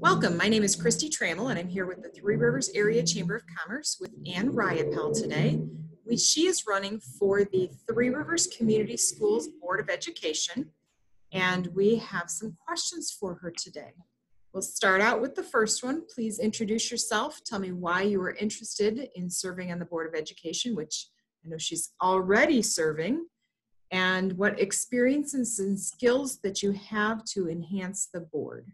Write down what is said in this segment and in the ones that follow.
Welcome, my name is Christy Trammell and I'm here with the Three Rivers Area Chamber of Commerce with Ann Riopel today. She is running for the Three Rivers Community Schools Board of Education, and we have some questions for her today. We'll start out with the first one. Please introduce yourself. Tell me why you were interested in serving on the Board of Education, which I know she's already serving, and what experiences and skills that you have to enhance the board.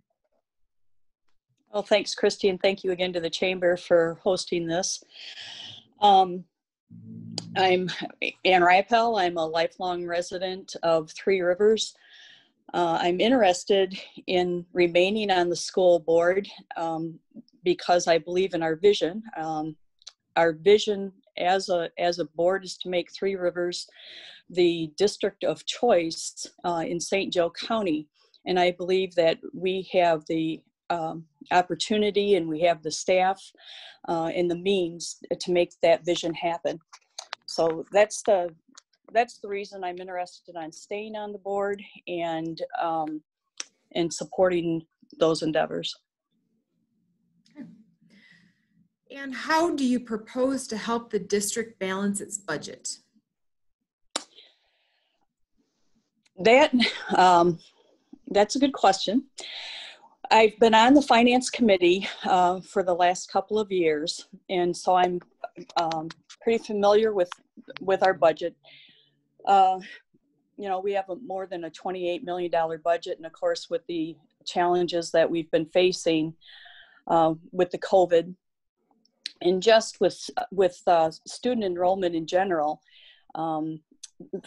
Well, thanks, Christy, and thank you again to the Chamber for hosting this. I'm Ann Riopel. I'm a lifelong resident of Three Rivers. I'm interested in remaining on the school board because I believe in our vision. Our vision as a board is to make Three Rivers the district of choice in St. Joe County. And I believe that we have the opportunity and we have the staff and the means to make that vision happen. So that's the reason I'm interested in staying on the board and supporting those endeavors. Okay. And how do you propose to help the district balance its budget? That's a good question. I've been on the finance committee for the last couple of years, and so I'm pretty familiar with our budget. We have more than a $28 million budget, and of course, with the challenges that we've been facing with the COVID, and just with student enrollment in general,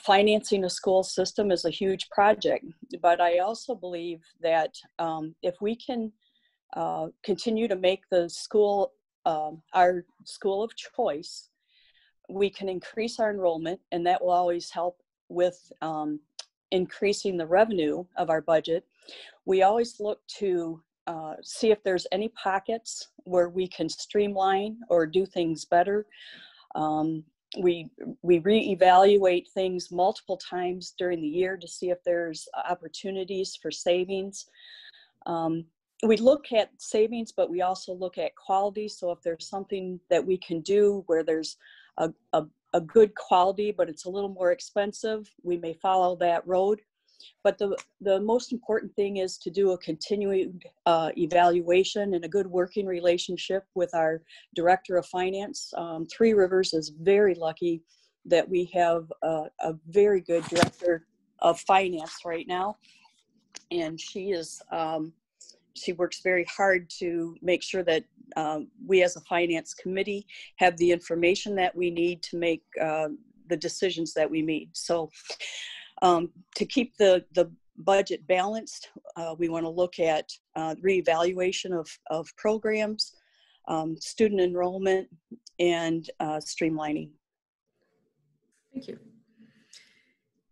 financing a school system is a huge project. But I also believe that if we can continue to make the school our school of choice, we can increase our enrollment, and that will always help with increasing the revenue of our budget. We always look to see if there's any pockets where we can streamline or do things better. We reevaluate things multiple times during the year to see if there's opportunities for savings. We look at savings, but we also look at quality. So if there's something that we can do where there's a good quality, but it's a little more expensive, we may follow that road. But the most important thing is to do a continued evaluation and a good working relationship with our Director of Finance. Three Rivers is very lucky that we have a very good Director of Finance right now. And she works very hard to make sure that we as a finance committee have the information that we need to make the decisions that we need. So to keep the budget balanced, we want to look at reevaluation of programs, student enrollment, and streamlining. Thank you.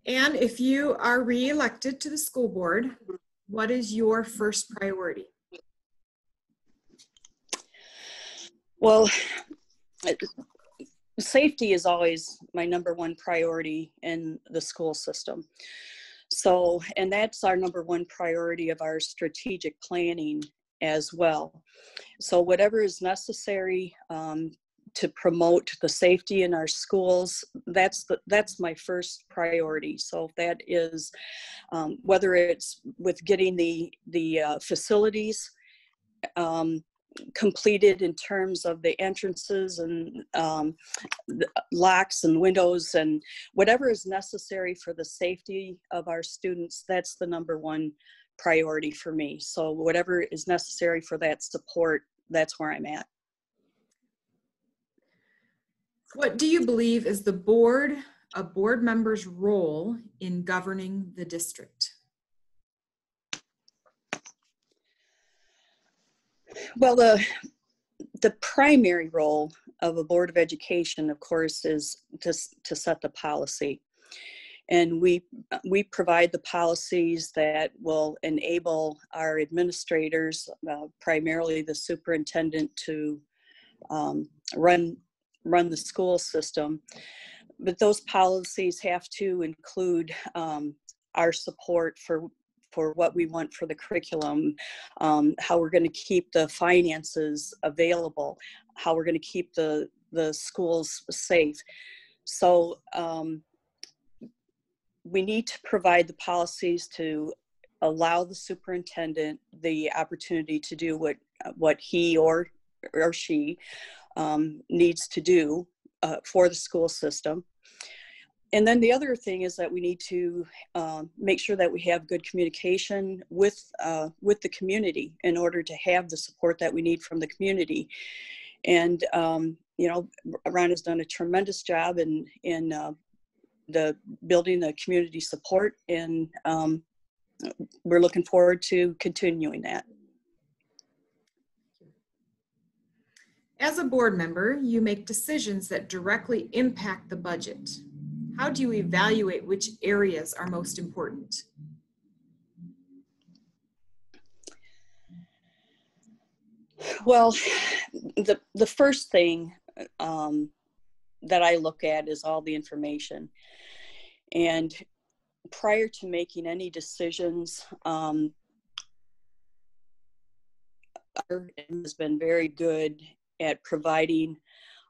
And if you are re-elected to the school board, what is your first priority? Well, safety is always my number one priority in the school system. So, and that's our number one priority of our strategic planning as well. So whatever is necessary to promote the safety in our schools, that's my first priority. So that is whether it's with getting the facilities completed in terms of the entrances and the locks and windows and whatever is necessary for the safety of our students, that's the number one priority for me. So whatever is necessary for that support, that's where I'm at. What do you believe is a board member's role in governing the district? Well, the primary role of a board of education, of course, is to set the policy. And we provide the policies that will enable our administrators, primarily the superintendent, to run the school system. But those policies have to include our support for for what we want for the curriculum, how we're going to keep the finances available, how we're going to keep the schools safe. So we need to provide the policies to allow the superintendent the opportunity to do what he or she needs to do for the school system. And then the other thing is that we need to make sure that we have good communication with the community in order to have the support that we need from the community. And Ron has done a tremendous job in the building the community support, and we're looking forward to continuing that. As a board member, you make decisions that directly impact the budget. How do you evaluate which areas are most important? Well, the first thing that I look at is all the information. And prior to making any decisions, has been very good at providing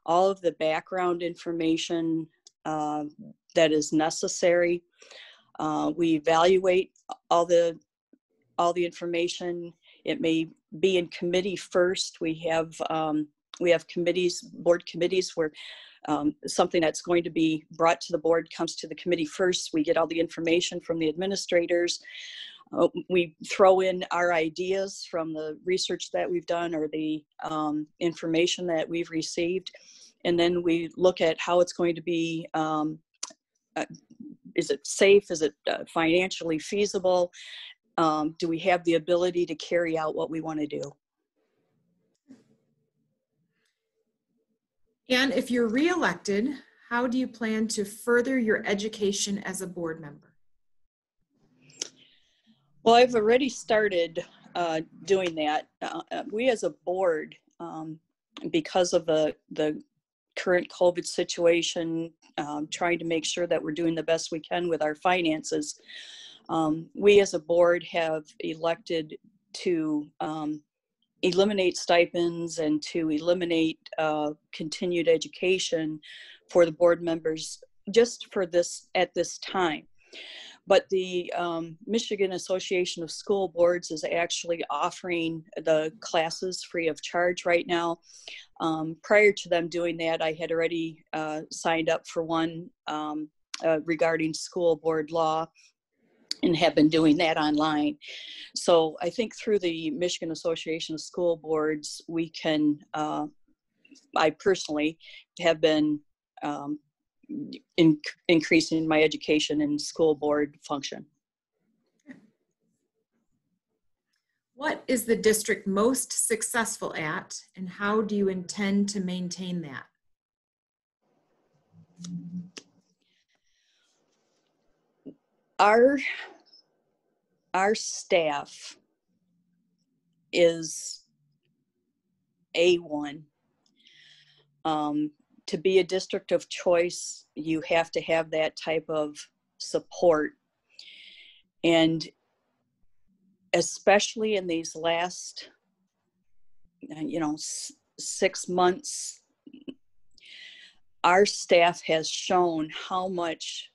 all of the background information that is necessary. We evaluate all the information. It may be in committee first. We have committees, board committees, where something that's going to be brought to the board comes to the committee first. We get all the information from the administrators. We throw in our ideas from the research that we've done or the information that we've received. And then we look at how it's going to be, is it safe? Is it financially feasible? Do we have the ability to carry out what we want to do? And if you're reelected, how do you plan to further your education as a board member? Well, I've already started doing that. We as a board, because of the current COVID situation, trying to make sure that we're doing the best we can with our finances, we as a board have elected to eliminate stipends and to eliminate continued education for the board members just for this at this time. But the Michigan Association of School Boards is actually offering the classes free of charge right now. Prior to them doing that, I had already signed up for one regarding school board law and have been doing that online. So I think through the Michigan Association of School Boards, we can, I personally have been increasing my education in school board function. What is the district most successful at, and how do you intend to maintain that? Our staff is A1. To be a district of choice, you have to have that type of support. And especially in these last, 6 months, our staff has shown how much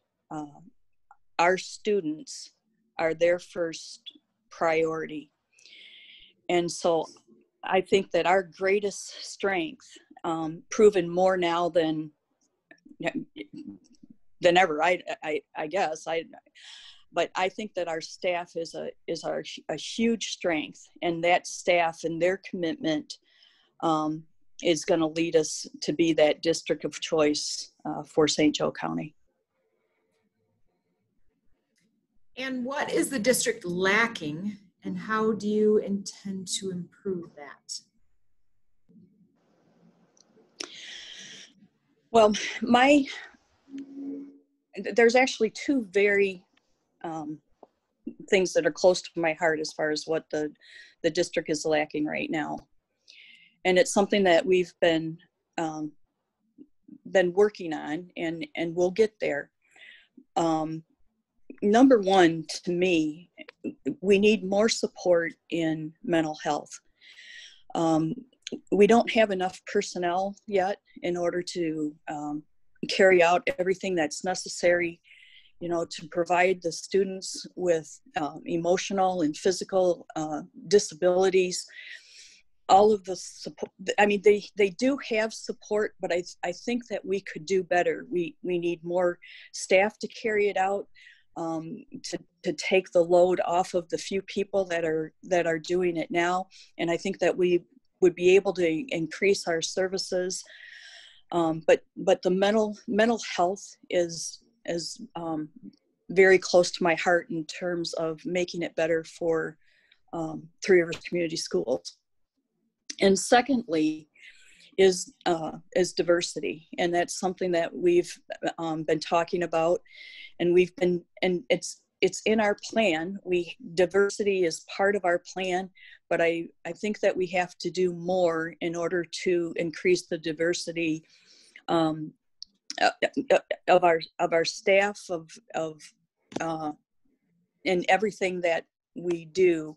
our students are their first priority. And so I think that our greatest strength, proven more now than ever, I guess, but I think that our staff is a huge strength, and that staff and their commitment is going to lead us to be that district of choice for St. Joe County. And what is the district lacking, and how do you intend to improve that? Well, there's actually two very things that are close to my heart as far as what the district is lacking right now. And it's something that we've been working on, and we'll get there. Number one, to me, we need more support in mental health. We don't have enough personnel yet in order to carry out everything that's necessary, to provide the students with emotional and physical disabilities. All of the support, I mean, they do have support, but I think that we could do better. We need more staff to carry it out, to take the load off of the few people that are doing it now. And I think that we would be able to increase our services. But the mental health is very close to my heart in terms of making it better for Three Rivers Community Schools. And secondly is diversity, and that's something that we've been talking about, and it's in our plan. Diversity is part of our plan, but I think that we have to do more in order to increase the diversity of our staff, in everything that we do.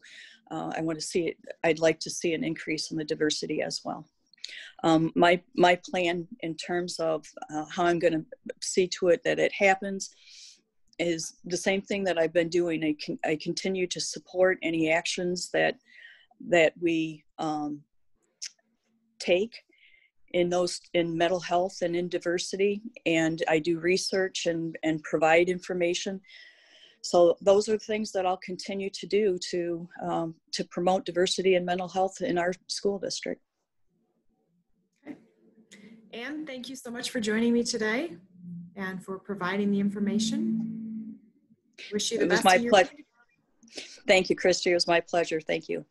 I'd like to see an increase in the diversity as well. My plan in terms of how I'm going to see to it that it happens is the same thing that I've been doing. I continue to support any actions that we take in mental health and in diversity, and I do research and provide information. So those are things that I'll continue to do to promote diversity and mental health in our school district. Okay. Anne, thank you so much for joining me today and for providing the information. Wish you the best. It was my pleasure. Thank you, Christy. It was my pleasure. Thank you.